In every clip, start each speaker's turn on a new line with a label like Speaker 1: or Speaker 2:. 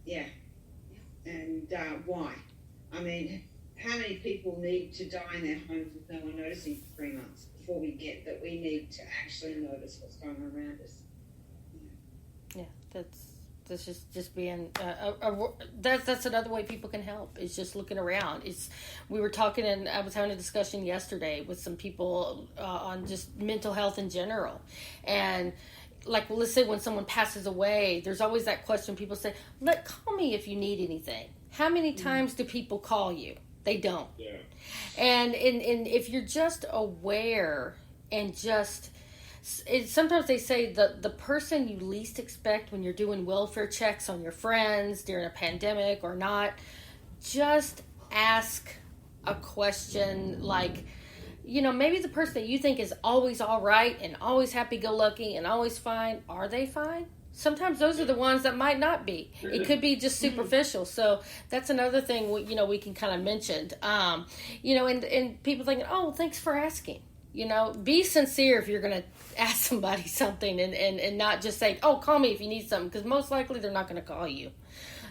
Speaker 1: Yeah. And why? I mean, how many people need to die in their homes with no one noticing for 3 months before we get that we need to actually notice what's going on around us?
Speaker 2: Yeah, that's just being that's another way people can help, is just looking around. We were talking, and I was having a discussion yesterday with some people on just mental health in general, and like, well, let's say when someone passes away, there's always that question. People say, call me if you need anything. How many times do people call you? They don't.
Speaker 3: Yeah.
Speaker 2: And if you're just aware and just, sometimes they say the person you least expect when you're doing welfare checks on your friends during a pandemic or not, just ask a question like, maybe the person that you think is always all right and always happy-go-lucky and always fine, are they fine? Sometimes those are the ones that might not be. It could be just superficial. So that's another thing we can kind of mention. And people thinking, oh, thanks for asking. Be sincere if you're going to ask somebody something, and not just say, oh, call me if you need something, because most likely they're not going to call you.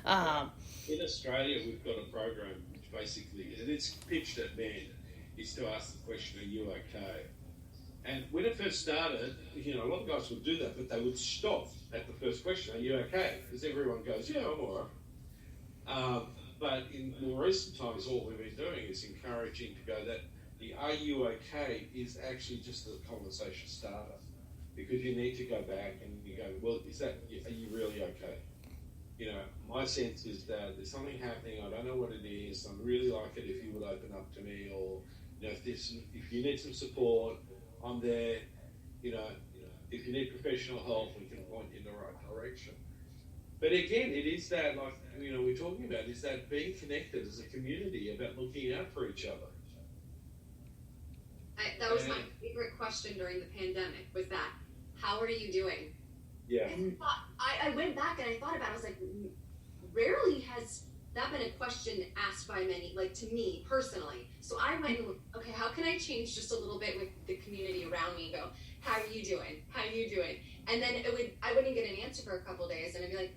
Speaker 3: In Australia, we've got a program which basically, and it's pitched at men, is to ask the question, are you okay? And when it first started, a lot of guys would do that, but they would stop at the first question, are you okay? Because everyone goes, yeah, I'm all right. But in more recent times, all we've been doing is encouraging to go that the are you okay is actually just a conversation starter. Because you need to go back and you go, well, are you really okay? My sense is that there's something happening, I don't know what it is, I'd really like it if you would open up to me, or if you need some support, I'm there. If you need professional help, we can point you in the right direction. But again, it is that, like, we're talking about, is that being connected as a community, about looking out for each other.
Speaker 4: That was my favorite question during the pandemic, was that, how are you doing?
Speaker 3: Yeah.
Speaker 4: I went back and I thought about it, I was like, rarely has that been a question asked by many, like, to me personally. So I went and, okay, how can I change just a little bit with the community around me and go, how are you doing? How are you doing? And then I wouldn't get an answer for a couple of days, and I'd be like,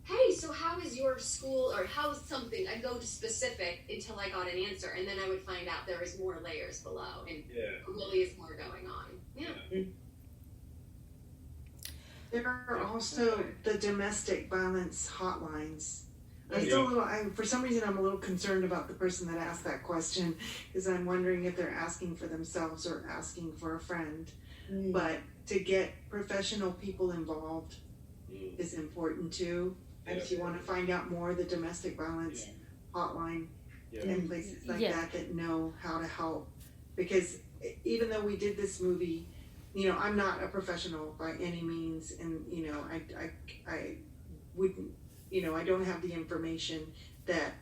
Speaker 4: hey, so how is your school, or how's something? I'd go to specific until I got an answer, and then I would find out there was more layers below, and there really is more going on. Yeah.
Speaker 5: There are also the domestic violence hotlines. For some reason, I'm a little concerned about the person that asked that question, because I'm wondering if they're asking for themselves or asking for a friend. But to get professional people involved is important too. If you want to find out more, the domestic violence hotline and places like that know how to help. Because even though we did this movie, I'm not a professional by any means, and I wouldn't, I don't have the information that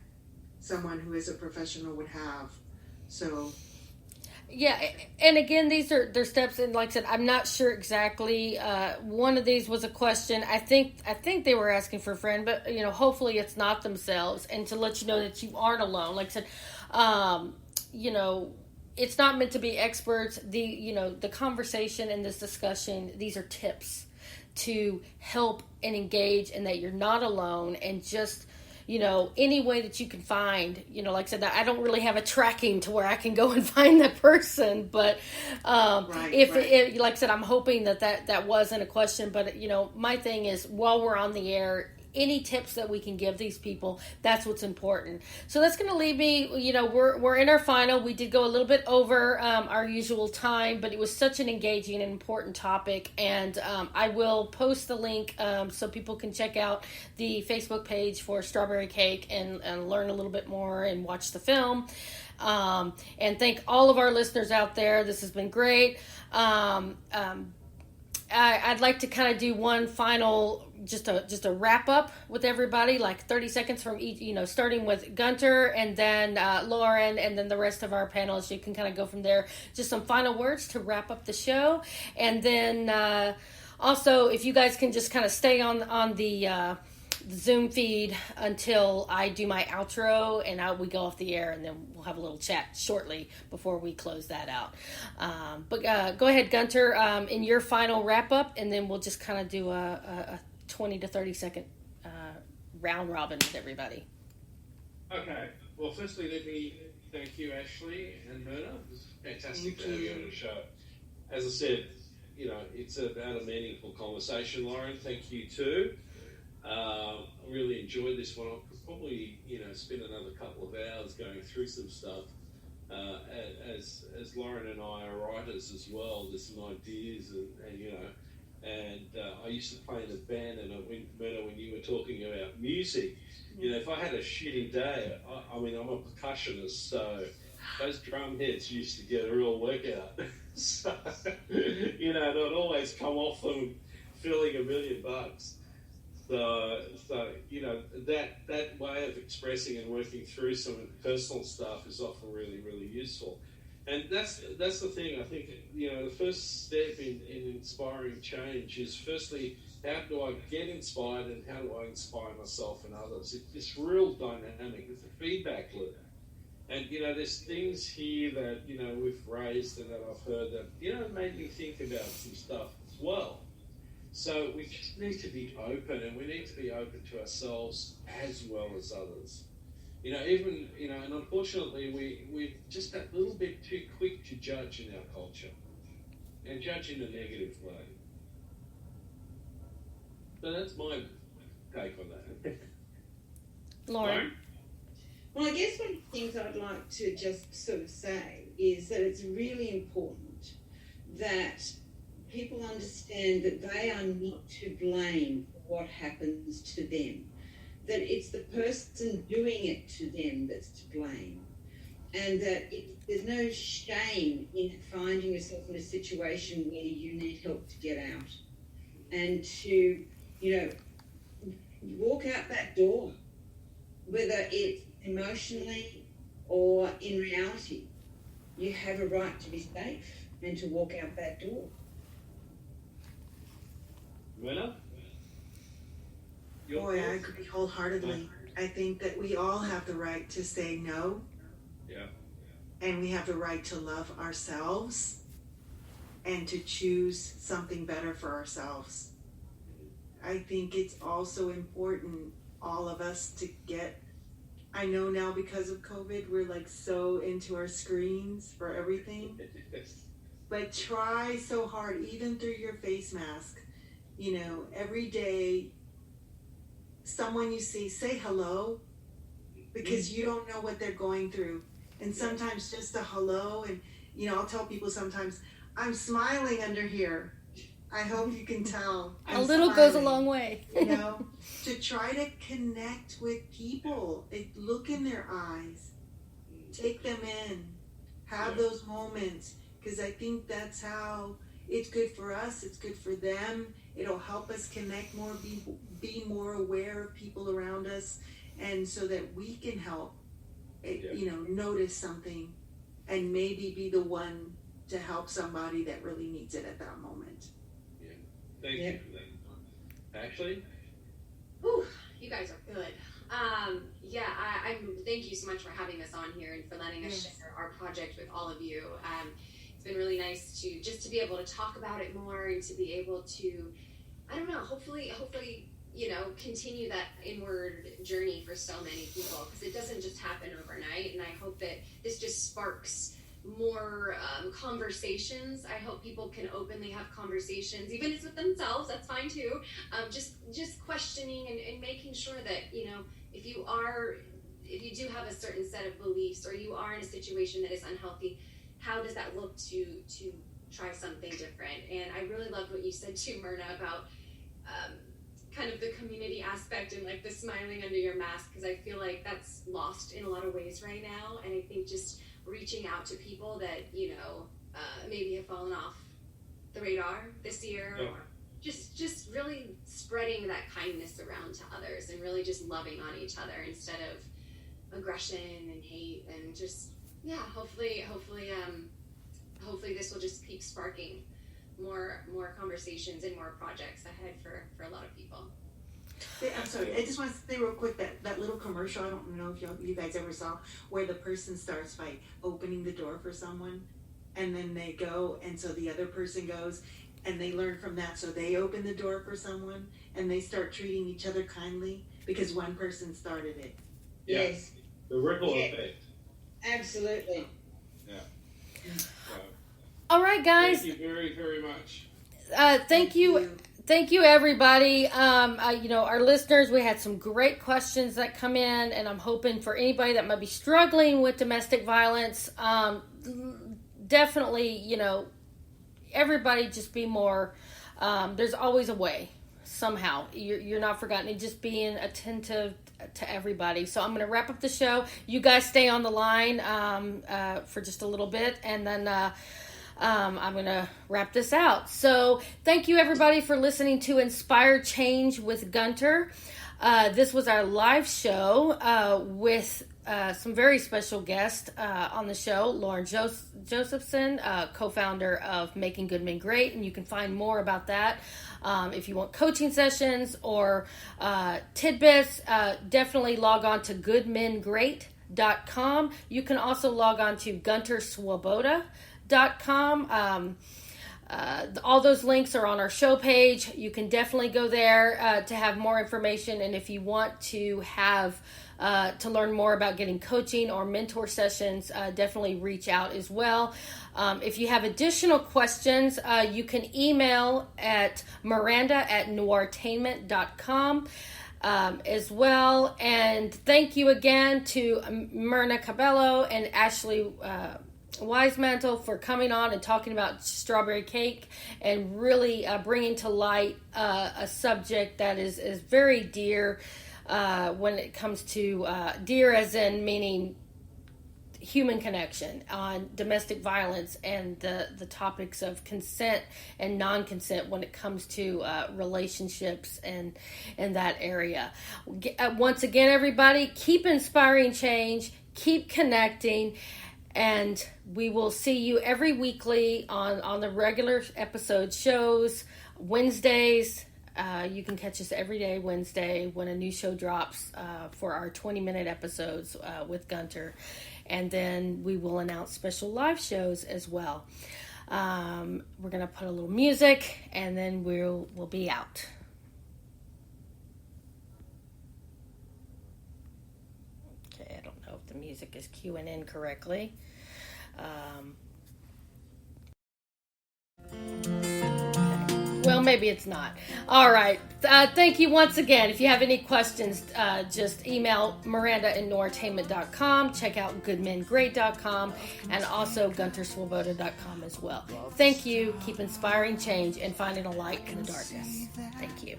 Speaker 5: someone who is a professional would have. So
Speaker 2: yeah, and again, they're steps, and like I said, I'm not sure exactly. One of these was a question. I think they were asking for a friend, but hopefully it's not themselves, and to let you know that you aren't alone. Like I said, it's not meant to be experts. The conversation and this discussion, these are tips to help and engage, and that you're not alone, and just any way that you can find, like I said, I don't really have a tracking to where I can go and find that person, but if like I said, I'm hoping that wasn't a question, but my thing is, while we're on the air, any tips that we can give these people, that's what's important. So that's going to leave me, we're in our final. We did go a little bit over our usual time, but it was such an engaging and important topic. And I will post the link so people can check out the Facebook page for Strawberry Cake and learn a little bit more and watch the film. And thank all of our listeners out there. This has been great. I'd like to kind of do one final, just a wrap up with everybody, like 30 seconds from each, starting with Gunter and then Lorin and then the rest of our panelists. You can kind of go from there. Just some final words to wrap up the show. And then also, if you guys can just kind of stay on the Zoom feed until I do my outro and we go off the air, and then we'll have a little chat shortly before we close that out. But go ahead, Gunter, in your final wrap up, and then we'll just kind of do a 20 to 30 second round robin with everybody.
Speaker 3: Okay. Well, firstly, let me thank you, Ashley and Myrna. It was fantastic to have you on the show. As I said, it's about a meaningful conversation. Lorin, thank you too. I really enjoyed this one. I could probably, spend another couple of hours going through some stuff. As Lorin and I are writers as well, there's some ideas and I used to play in a band, and Myrna, when you were talking about music, if I had a shitty day, I'm a percussionist, so those drum hits used to get a real workout. So, they'd always come off them feeling $1 million. So that way of expressing and working through some personal stuff is often really, really useful. And that's the thing. I think the first step in inspiring change is, firstly, how do I get inspired, and how do I inspire myself and others? It's this real dynamic. It's a feedback loop. And there's things here that we've raised and that I've heard that made me think about some stuff as well. So we just need to be open, and we need to be open to ourselves as well as others. And unfortunately, we're just that little bit too quick to judge in our culture, and judge in a negative way. So that's my take on that.
Speaker 2: Lorin?
Speaker 1: Well, I guess one of the things I'd like to just sort of say is that it's really important that people understand that they are not to blame for what happens to them, that it's the person doing it to them that's to blame, and that there's no shame in finding yourself in a situation where you need help to get out, and to, walk out that door, whether it's emotionally or in reality. You have a right to be safe and to walk out that door.
Speaker 3: Myrna?
Speaker 5: Boy, I agree wholeheartedly. I think that we all have the right to say no.
Speaker 3: Yeah.
Speaker 5: And we have the right to love ourselves and to choose something better for ourselves. I think it's also important, all of us, to get, I know now because of COVID, we're like so into our screens for everything. But try so hard, even through your face mask, every day, someone you see, say hello, because you don't know what they're going through. And sometimes just a hello, and I'll tell people sometimes, I'm smiling under here. I hope you can tell.
Speaker 2: A little goes a long way.
Speaker 5: To try to connect with people, look in their eyes, take them in, have those moments, because I think that's how it's good for us, it's good for them. It'll help us connect more, be more aware of people around us, and so that we can help, notice something and maybe be the one to help somebody that really needs it at that moment.
Speaker 3: Yeah. Thank you for that. Ashley?
Speaker 4: Ooh, you guys are good. Thank you so much for having us on here and for letting us share our project with all of you. It's been really nice to be able to talk about it more, and to be able to, hopefully, continue that inward journey for so many people, because it doesn't just happen overnight. And I hope that this just sparks more conversations. I hope people can openly have conversations, even if it's with themselves, that's fine too. Just questioning and making sure that, if you do have a certain set of beliefs, or you are in a situation that is unhealthy, how does that look to try something different? And I really loved what you said too, Myrna, about kind of the community aspect and like the smiling under your mask, because I feel like that's lost in a lot of ways right now. And I think just reaching out to people that maybe have fallen off the radar this year, or just really spreading that kindness around to others, and really just loving on each other instead of aggression and hate, and just hopefully this will just keep sparking more conversations and more projects ahead for a lot of people.
Speaker 5: I'm sorry, I just want to say real quick that little commercial, I don't know if you guys ever saw, where the person starts by opening the door for someone, and then they go, and so the other person goes, and they learn from that, so they open the door for someone, and they start treating each other kindly. because one person started it.
Speaker 3: Yeah.
Speaker 1: Yes,
Speaker 3: The ripple
Speaker 1: Yeah.
Speaker 3: effect.
Speaker 1: absolutely.
Speaker 3: Yeah. So,
Speaker 2: All right, guys.
Speaker 3: thank you very, very much.
Speaker 2: Thank you, everybody. Our listeners, we had some great questions that come in, and I'm hoping for anybody that might be struggling with domestic violence, definitely, everybody just be more, there's always a way, somehow. You're not forgotten, and just being attentive to everybody. So I'm going to wrap up the show. You guys stay on the line for just a little bit, and then I'm going to wrap this out. So thank you, everybody, for listening to Inspire Change with Gunter. This was our live show with some very special guests on the show. Lorin Josephson, co-founder of Making Good Men Great, and you can find more about that. If you want coaching sessions or tidbits, definitely log on to goodmengreat.com. You can also log on to gunterswoboda.com. All those links are on our show page. You can definitely go there to have more information, and if you want to have to learn more about getting coaching or mentor sessions, definitely reach out as well. If you have additional questions, you can email at miranda@noirtainment.com as well. And thank you again to Myrna Cabello and Ashley Weismantel for coming on and talking about strawberry cake and really bringing to light a subject that is very dear when it comes to dear as in meaning human connection on domestic violence and the topics of consent and non-consent when it comes to relationships and in that area. Once again, everybody, keep inspiring change, keep connecting, and we will see you every weekly on the regular episode shows. Wednesdays, you can catch us every day Wednesday when a new show drops for our 20-minute episodes with Gunter. And then we will announce special live shows as well. We're going to put a little music, and then we'll be out. Okay, I don't know if the music is cueing in correctly. Well, maybe it's not. All right. Thank you once again. If you have any questions, just email miranda@noirtainment.com. Check out goodmengreat.com and also gunterswoboda.com as well. Thank you. Keep inspiring change and finding a light in the darkness. Thank you.